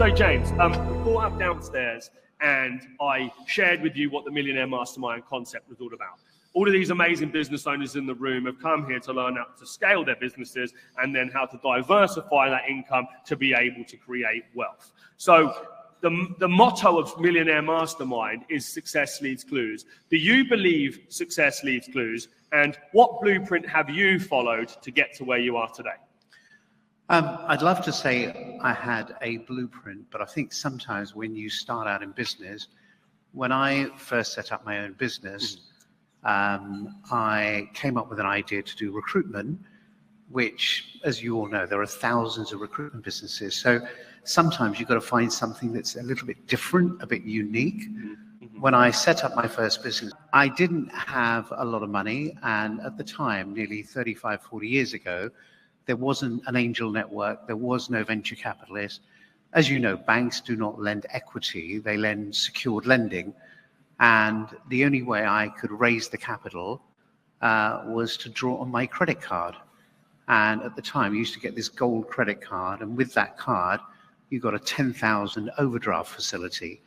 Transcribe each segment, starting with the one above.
So James, we caught up downstairs and I shared with you what the Millionaire Mastermind concept was all about. All of these amazing business owners in the room have come here to learn how to scale their businesses and then how to diversify that income to be able to create wealth. So the motto of Millionaire Mastermind is success leaves clues. Do you believe success leaves clues? And what blueprint have you followed to get to where you are today? I'd love to say I had a blueprint, but I think sometimes when you start out in business, when I first set up my own business, I came up with an idea to do recruitment, which, as you all know, there are thousands of recruitment businesses. So sometimes you've got to find something that's a little bit different, a bit unique. When I set up my first business, I didn't have a lot of money. And at the time, nearly 35, 40 years ago, there wasn't an angel network. There was no venture capitalist. As you know, banks do not lend equity. They lend secured lending. And the only way I could raise the capital was to draw on my credit card. And at the time, you used to get this gold credit card. And with that card, you got a 10,000 overdraft facility.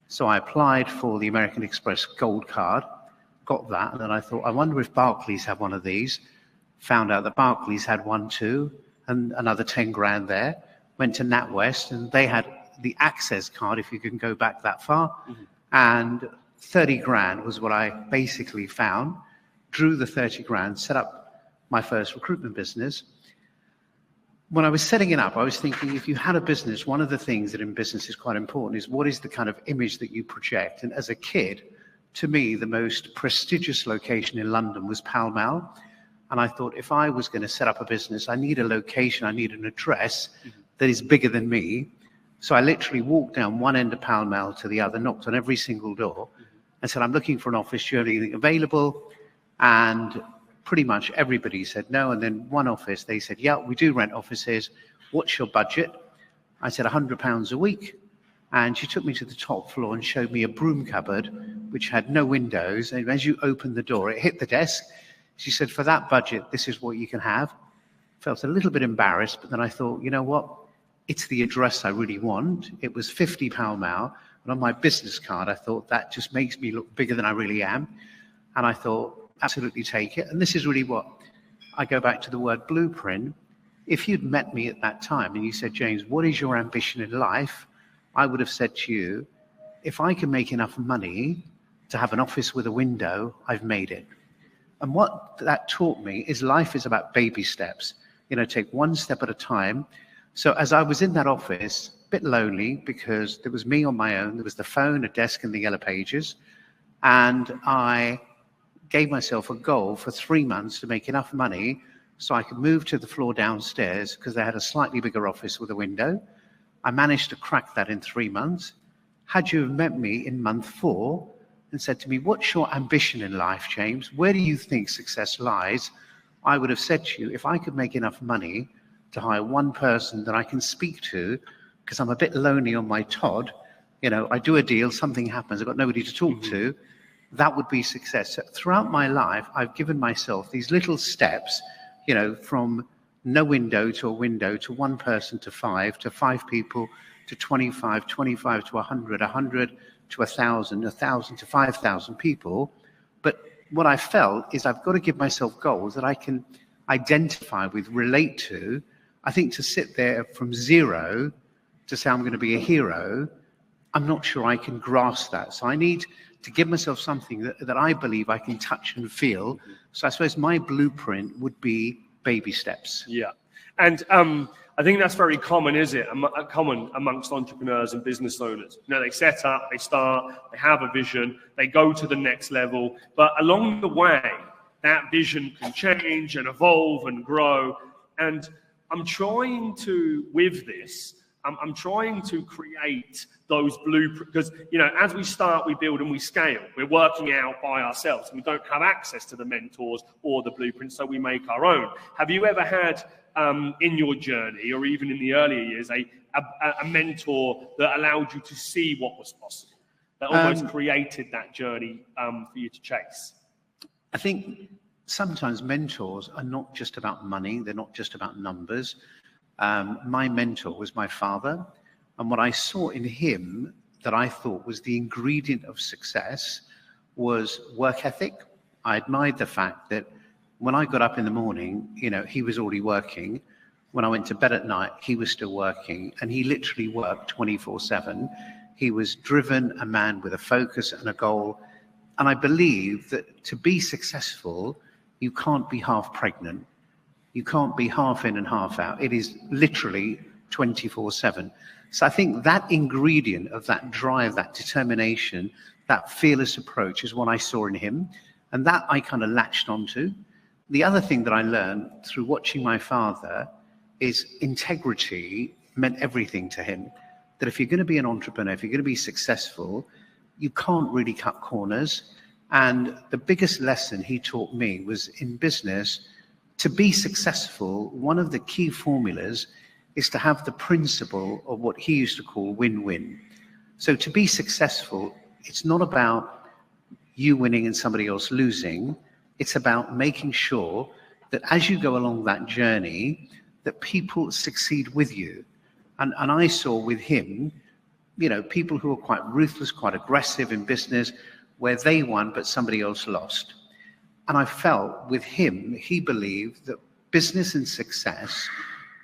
So I applied for the American Express gold card, got that. And then I thought, I wonder if Barclays have one of these. Found out that Barclays had one too, and another 10 grand there. Went to NatWest, and they had the Access card, if you can go back that far. And 30 grand was what I basically found. Drew the 30 grand, set up my first recruitment business. When I was setting it up, I was thinking, if you had a business, one of the things that in business is quite important is what is the kind of image that you project. And as a kid, to me, the most prestigious location in London was Pall Mall. And I thought, if I was going to set up a business, I need a location, I need an address that is bigger than me. So I literally walked down one end of Pall Mall to the other, knocked on every single door, and said, I'm looking for an office, do you have anything available? And pretty much everybody said no. And then one office, they said, yeah, we do rent offices. What's your budget? I said, £100 a week. And she took me to the top floor and showed me a broom cupboard, which had no windows. And as you opened the door, it hit the desk. She said, for that budget, this is what you can have. Felt a little bit embarrassed, but then I thought, you know what? It's the address I really want. It was 50 Pall Mall. And on my business card, I thought that just makes me look bigger than I really am. And I thought, absolutely take it. And this is really what I go back to the word blueprint. If you'd met me at that time and you said, James, what is your ambition in life? I would have said to you, if I can make enough money to have an office with a window, I've made it. And what that taught me is life is about baby steps. You know, take one step at a time. So as I was in that office, a bit lonely because there was me on my own. There was the phone, a desk, and the yellow pages. And I gave myself a goal for 3 months to make enough money so I could move to the floor downstairs because they had a slightly bigger office with a window. I managed to crack that in 3 months. Had you met me in month 4, and said to me, what's your ambition in life, James? Where do you think success lies? I would have said to you, if I could make enough money to hire one person that I can speak to, because I'm a bit lonely on my Todd, you know, I do a deal, something happens, I've got nobody to talk to, that would be success. So throughout my life, I've given myself these little steps, you know, from no window to a window, to one person to 5 people, to 25 to 100 to 1,000 to 5,000 people. But what I felt is I've got to give myself goals that I can identify with, relate to. I think to sit there from 0 to say I'm going to be a hero, I'm not sure I can grasp that. So I need to give myself something that I believe I can touch and feel. So I suppose my blueprint would be baby steps. Yeah. And I think that's very common, is it? Common amongst entrepreneurs and business owners. You know, they set up, they start, they have a vision, they go to the next level. But along the way, that vision can change and evolve and grow. And I'm trying to, with this, I'm trying to create those blueprints, because, you know, as we start, we build and we scale. We're working out by ourselves. We don't have access to the mentors or the blueprints, so we make our own. Have you ever had, in your journey, or even in the earlier years, a mentor that allowed you to see what was possible, that almost created that journey for you to chase? I think sometimes mentors are not just about money. They're not just about numbers. My mentor was my father. And what I saw in him that I thought was the ingredient of success was work ethic. I admired the fact that when I got up in the morning, he was already working. When I went to bed at night, he was still working, and he literally worked 24/7. He was driven, a man with a focus and a goal. And I believe that to be successful, you can't be half pregnant. You can't be half in and half out. It is literally 24/7. So I think that ingredient of that drive, that determination, that fearless approach is what I saw in him. And that I kind of latched onto. The other thing that I learned through watching my father is integrity meant everything to him. That if you're going to be an entrepreneur, if you're going to be successful, you can't really cut corners. And the biggest lesson he taught me was in business, to be successful, one of the key formulas is to have the principle of what he used to call win-win. So to be successful, it's not about you winning and somebody else losing. It's about making sure that as you go along that journey, that people succeed with you. And I saw with him, people who are quite ruthless, quite aggressive in business, where they won, but somebody else lost. And I felt with him, he believed that business and success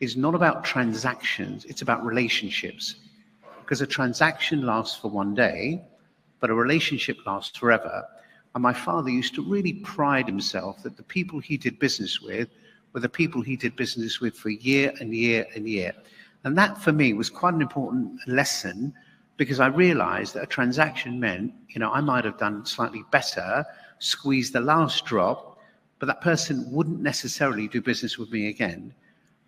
is not about transactions, it's about relationships. Because a transaction lasts for one day, but a relationship lasts forever. And my father used to really pride himself that the people he did business with were the people he did business with for year and year and year. And that for me was quite an important lesson, because I realized that a transaction meant, I might have done slightly better, squeezed the last drop, but that person wouldn't necessarily do business with me again.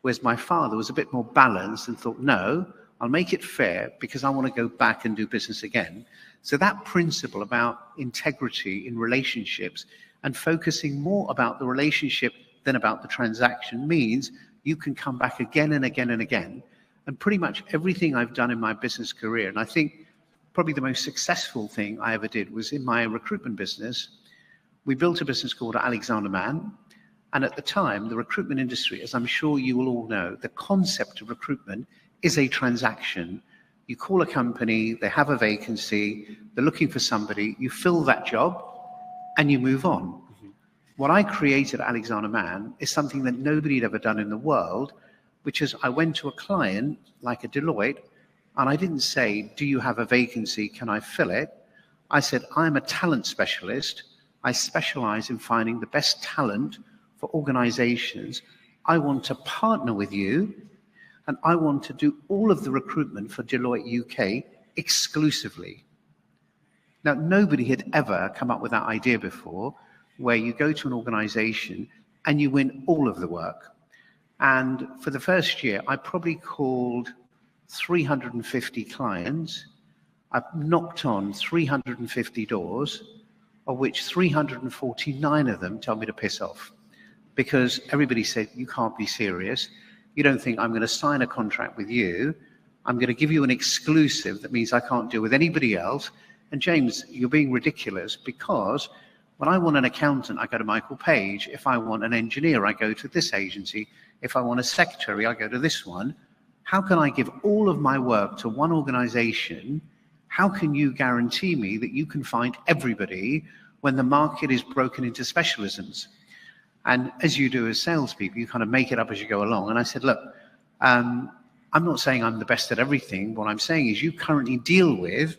Whereas my father was a bit more balanced and thought, no, I'll make it fair because I want to go back and do business again. So that principle about integrity in relationships and focusing more about the relationship than about the transaction means you can come back again and again and again. And pretty much everything I've done in my business career, and I think probably the most successful thing I ever did was in my recruitment business. We built a business called Alexander Mann. And at the time, the recruitment industry, as I'm sure you will all know, the concept of recruitment is a transaction. You call a company, they have a vacancy, they're looking for somebody, you fill that job, and you move on. Mm-hmm. What I created at Alexander Mann is something that nobody had ever done in the world, which is I went to a client like a Deloitte, and I didn't say, do you have a vacancy, can I fill it? I said, I'm a talent specialist. I specialize in finding the best talent for organizations. I want to partner with you, and I want to do all of the recruitment for Deloitte UK exclusively. Now, nobody had ever come up with that idea before, where you go to an organization and you win all of the work. And for the first year, I probably called 350 clients. I've knocked on 350 doors, of which 349 of them tell me to piss off. Because everybody said, you can't be serious. You don't think I'm going to sign a contract with you. I'm going to give you an exclusive that means I can't deal with anybody else. And James, you're being ridiculous, because when I want an accountant, I go to Michael Page. If I want an engineer, I go to this agency. If I want a secretary, I go to this one. How can I give all of my work to one organization? How can you guarantee me that you can find everybody when the market is broken into specialisms? And as you do as salespeople, you kind of make it up as you go along. And I said, look, I'm not saying I'm the best at everything. What I'm saying is you currently deal with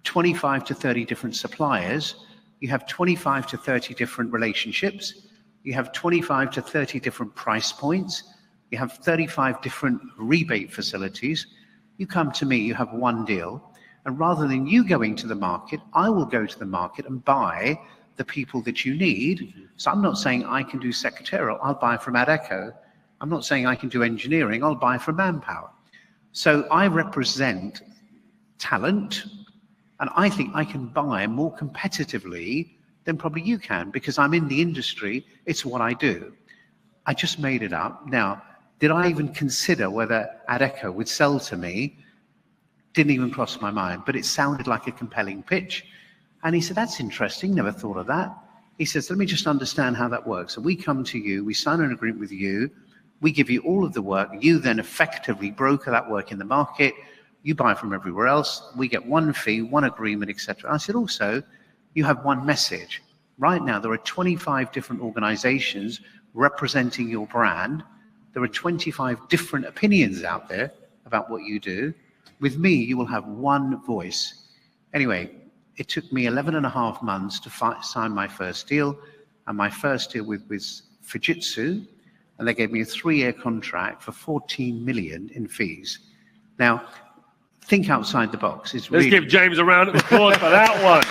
25 to 30 different suppliers. You have 25 to 30 different relationships. You have 25 to 30 different price points. You have 35 different rebate facilities. You come to me, you have one deal. And rather than you going to the market, I will go to the market and buy the people that you need. So I'm not saying I can do secretarial, I'll buy from Adecco. I'm not saying I can do engineering, I'll buy from Manpower. So I represent talent, and I think I can buy more competitively than probably you can, because I'm in the industry, it's what I do. I just made it up. Now, did I even consider whether Adecco would sell to me? Didn't even cross my mind, but it sounded like a compelling pitch. And he said, that's interesting, never thought of that. He says, let me just understand how that works. So we come to you, we sign an agreement with you, we give you all of the work, you then effectively broker that work in the market, you buy from everywhere else, we get one fee, one agreement, etc. I said, also, you have one message. Right now, there are 25 different organizations representing your brand. There are 25 different opinions out there about what you do. With me, you will have one voice. Anyway, it took me 11 and a half months to sign my first deal, and my first deal with Fujitsu, and they gave me a 3-year contract for 14 million in fees. Now, think outside the box. Let's give James a round of applause for that one.